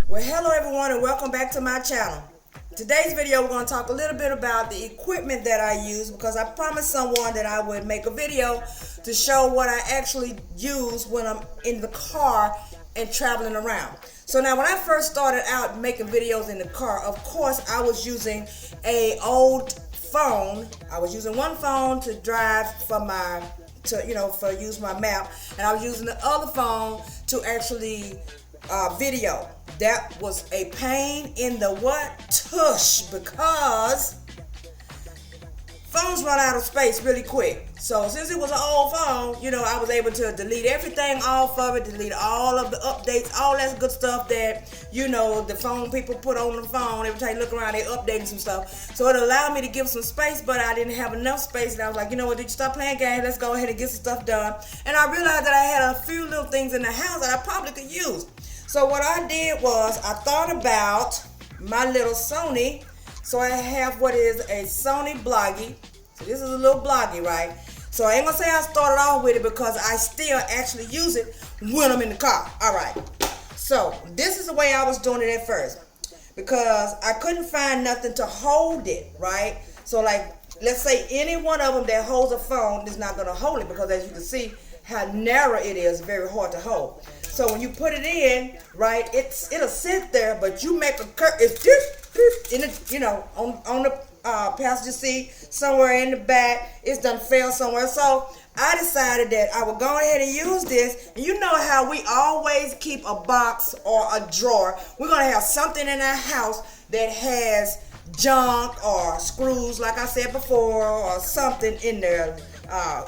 Well, hello everyone and welcome back to my channel. Today's video we're going to talk a little bit about the equipment that I use, because I promised someone that I would make a video to show what I actually use when I'm in the car and traveling around. So now when I first started out making videos in the car, of course I was using an old phone. I was using one phone to drive for my use my map, and I was using the other phone to actually video. That was a pain in the tush, because phones run out of space really quick. So since it was an old phone, I was able to delete everything off of it, delete all of the updates, all that good stuff that, the phone people put on the phone. Every time you look around, they updating some stuff. So it allowed me to give some space, but I didn't have enough space. And I was like, you know what, did you stop playing games? Let's go ahead and get some stuff done. And I realized that I had a few little things in the house that I probably could use. So what I did was I thought about my little Sony. So I have what is a Sony Bloggy. So this is a little Bloggy, right? So I ain't gonna say I started off with it, because I still actually use it when I'm in the car. All right. So this is the way I was doing it at first, because I couldn't find nothing to hold it, right? So like, let's say any one of them that holds a phone is not gonna hold it, because as you can see how narrow it is, very hard to hold. So when you put it in, right, it'll sit there, but you make a curve. It's just in it, on the passenger seat, somewhere in the back. It's done fell somewhere. So I decided that I would go ahead and use this. And you know how we always keep a box or a drawer. We're gonna have something in our house that has junk or screws, like I said before, or something in there.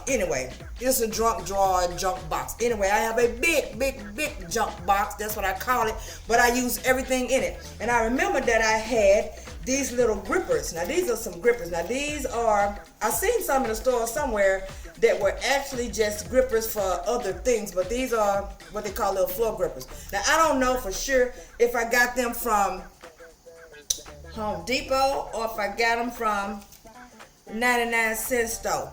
Anyway, it's a junk drawer, junk box. Anyway, I have a big junk box. That's what I call it. But I use everything in it. And I remember that I had these little grippers. Now these are some grippers. Now these are, I've seen some in the store somewhere that were actually just grippers for other things. But these are what they call little floor grippers. Now I don't know for sure if I got them from Home Depot or if I got them from 99-cent store.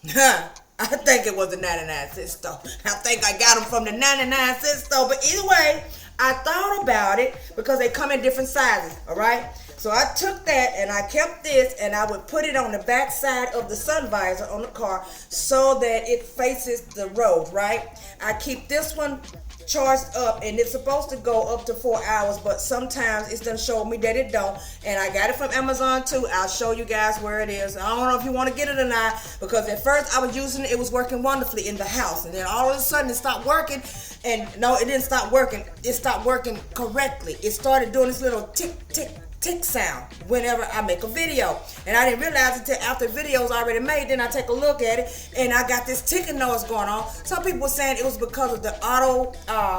I think it was a 99-cent store. I think I got them from the 99-cent store. But either way, I thought about it, because they come in different sizes, all right? So I took that and I kept this, and I would put it on the back side of the sun visor on the car so that it faces the road, right? I keep this one charged up, and it's supposed to go up to 4 hours, but sometimes it's done show me that it don't. And I got it from Amazon too. I'll show you guys where it is. I don't know if you want to get it or not, because at first I was using it, it was working wonderfully in the house, and then all of a sudden it stopped working. And no, it didn't stop working. It stopped working correctly. It started doing this little tick sound whenever I make a video, and I didn't realize it until after the video's already made. Then I take a look at it, and I got this ticking noise going on. Some people were saying it was because of the auto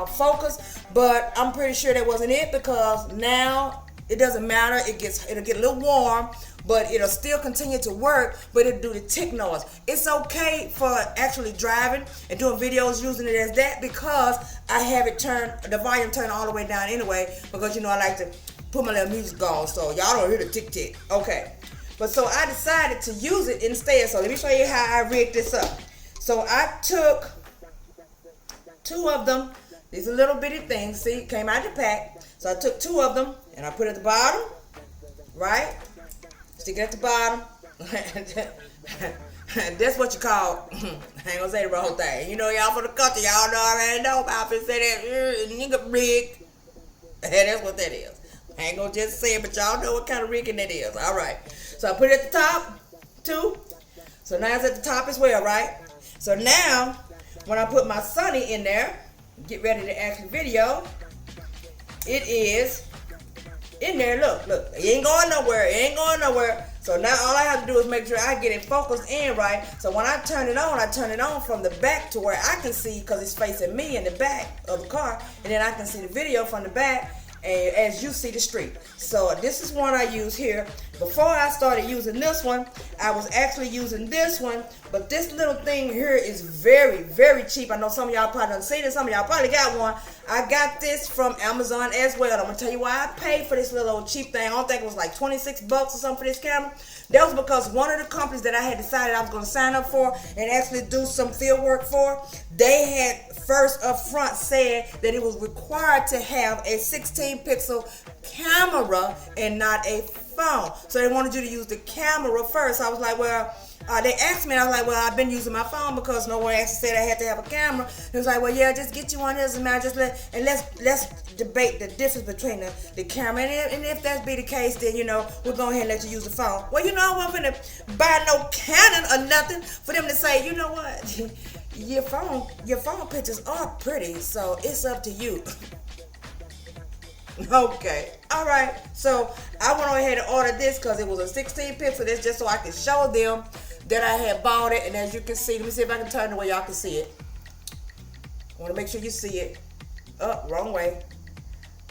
focus, but I'm pretty sure that wasn't it, because now it doesn't matter. It'll get a little warm, but it'll still continue to work, but it'll do the tick noise. It's okay for actually driving and doing videos using it as that, because I have it the volume turned all the way down anyway, because I like to put my little music on so y'all don't hear the tick. Okay, but so I decided to use it instead. So let me show you how I rigged this up. So I took two of them. These are little bitty things. See, it came out the pack. So I took two of them and I put it at the bottom, right? Stick it at the bottom. That's what you call, I ain't gonna say the wrong thing. Y'all from the country, y'all already know about it. Say that, nigga rig. That's what that is. I ain't gonna just say it, but y'all know what kind of rigging that is. All right. So I put it at the top, too. So now it's at the top as well, right? So now, when I put my Sony in there, get ready to actually video, it is in there. Look. It ain't going nowhere. So now all I have to do is make sure I get it focused in right. So when I turn it on from the back to where I can see, because it's facing me in the back of the car, and then I can see the video from the back, and as you see the street. So this is one I use here. Before I started using this one, I was actually using this one, But this little thing here is very, very cheap. I know some of y'all probably done seen it. Some of y'all probably got one. I got this from Amazon as well. I'm going to tell you why I paid for this little old cheap thing. I don't think it was like 26 bucks or something for this camera. That was because one of the companies that I had decided I was going to sign up for and actually do some field work for, they had first up front said that it was required to have a 16 pixel camera and not a phone. So they wanted you to use the camera first. So I was like, well, they asked me, and I was like, well, I've been using my phone because no one actually said I had to have a camera. It was like, well, yeah, just get you one. Doesn't matter. Just let's debate the difference between the camera. And if that be the case, then, we'll go ahead and let you use the phone. Well, I wasn't going to buy no Canon or nothing for them to say, you know what, your phone pictures are pretty, so it's up to you. Okay, all right. So I went on ahead and ordered this because it was a 16 pixel. This just so I could show them that I had bought it. And as you can see, let me see if I can turn the way y'all can see it. I want to make sure you see it. Oh, wrong way.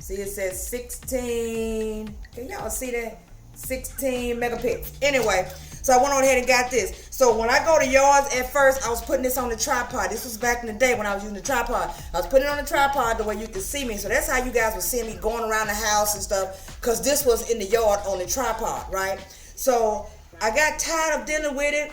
See, it says 16. Can y'all see that? 16 megapixels. Anyway, so I went on ahead and got this. So when I go to yards, at first I was putting this on the tripod. This was back in the day when I was using the tripod. I was putting it on the tripod the way you could see me. So that's how you guys were seeing me going around the house and stuff, because this was in the yard on the tripod, right? So I got tired of dealing with it.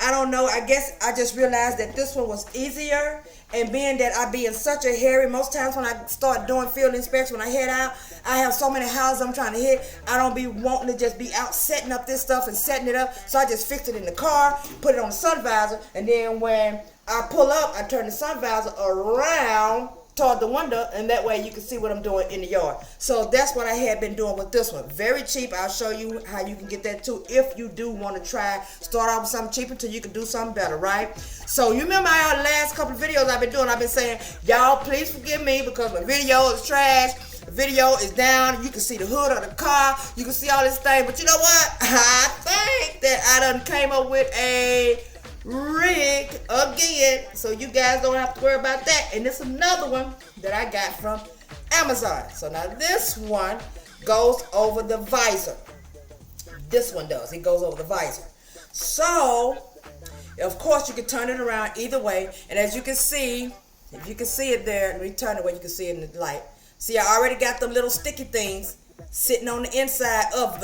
I don't know. I guess I just realized that this one was easier. And being that I be in such a hurry, most times when I start doing field inspection, when I head out, I have so many houses I'm trying to hit. I don't be wanting to just be out setting up this stuff and setting it up. So I just fixed it in the car, put it on the sun visor, and then when I pull up, I turn the sun visor around toward the window, and that way you can see what I'm doing in the yard. So that's what I had been doing with this one. Very cheap. I'll show you how you can get that too if you do want to try. Start off with something cheaper until you can do something better, right? So you remember our last couple of videos I've been doing, I've been saying, y'all please forgive me because my video is trash. The video is down. You can see the hood of the car. You can see all this thing. But you know what? I think that I done came up with a rig again, so you guys don't have to worry about that. And this is another one that I got from Amazon. So now this one goes over the visor. This one does. It goes over the visor. So of course you can turn it around either way. And as you can see, if you can see it there, let me turn it where you can see it in the light. See, I already got them little sticky things sitting on the inside of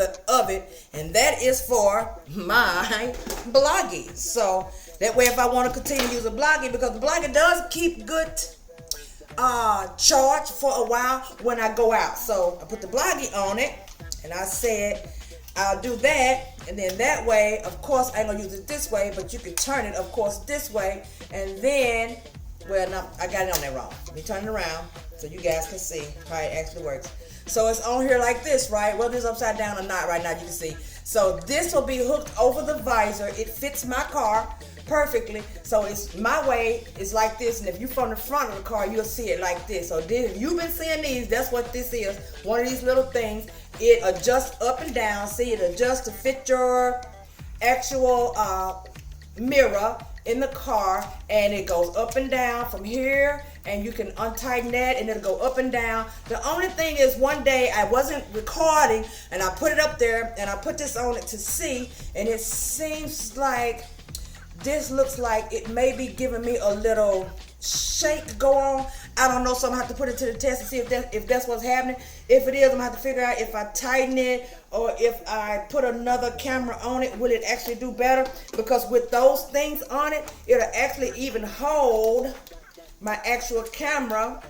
it, and that is for my blogging. So that way, if I want to continue using blogging, because the blogging does keep good charge for a while when I go out. So I put the blogging on it, and I said I'll do that, and then that way, of course, I ain't gonna use it this way, but you can turn it, of course, this way, and then, well, no, I got it on there wrong. Let me turn it around so you guys can see how it actually works. So it's on here like this, right? Whether it's upside down or not right now, you can see. So this will be hooked over the visor. It fits my car perfectly. So it's my way, it's like this. And if you're from the front of the car, you'll see it like this. So if you've been seeing these, that's what this is. One of these little things. It adjusts up and down. See, it adjusts to fit your actual mirror in the car, and it goes up and down from here, and you can untighten that and it'll go up and down. The only thing is, one day I wasn't recording and I put it up there and I put this on it to see, and it seems like this looks like it may be giving me a little shake go on. I don't know, so I'm gonna have to put it to the test and see if that's what's happening. If it is, I'm gonna have to figure out if I tighten it or if I put another camera on it, will it actually do better? Because with those things on it, it'll actually even hold my actual camera,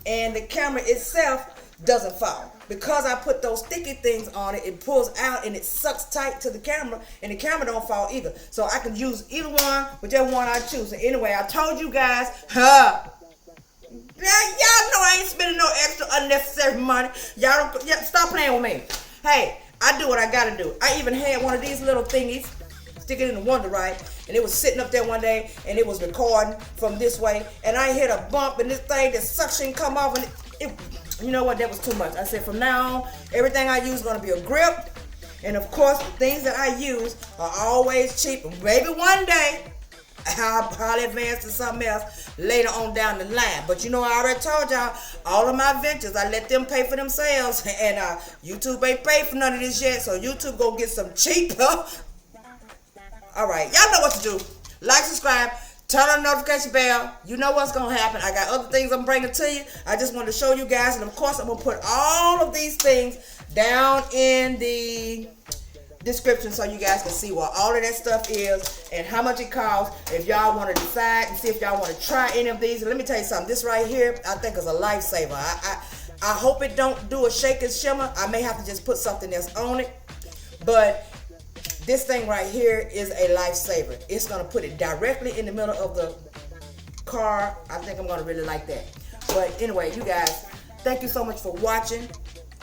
and the camera itself doesn't fall. Because I put those sticky things on it, it pulls out and it sucks tight to the camera, and the camera don't fall either. So I can use either one, whichever one I choose. So anyway, I told you guys, y'all know I ain't spending no extra unnecessary money. Y'all don't, stop playing with me. Hey, I do what I gotta do. I even had one of these little thingies, stick it in the Wonder, right? And it was sitting up there one day, and it was recording from this way, and I hit a bump, and this thing, the suction come off, and it you know what, that was too much. I said from now on, everything I use is gonna be a grip, and of course, the things that I use are always cheap. Maybe one day, I'll probably advance to something else later on down the line. But you know, I already told y'all, all of my ventures, I let them pay for themselves. And YouTube ain't paid for none of this yet. So YouTube go get some cheaper. All right, y'all know what to do. Like, subscribe, turn on the notification bell. You know what's going to happen. I got other things I'm bringing to you. I just wanted to show you guys. And, of course, I'm going to put all of these things down in the description so you guys can see what all of that stuff is and how much it costs. If y'all want to decide and see if y'all want to try any of these. And let me tell you something. This right here, I think is a lifesaver. I hope it don't do a shake and shimmer. I may have to just put something else on it. But this thing right here is a lifesaver. It's going to put it directly in the middle of the car. I think I'm going to really like that. But anyway, you guys, thank you so much for watching.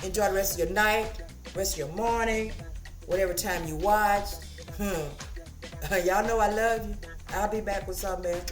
Enjoy the rest of your night, rest of your morning, whatever time you watch. Y'all know I love you. I'll be back with something else.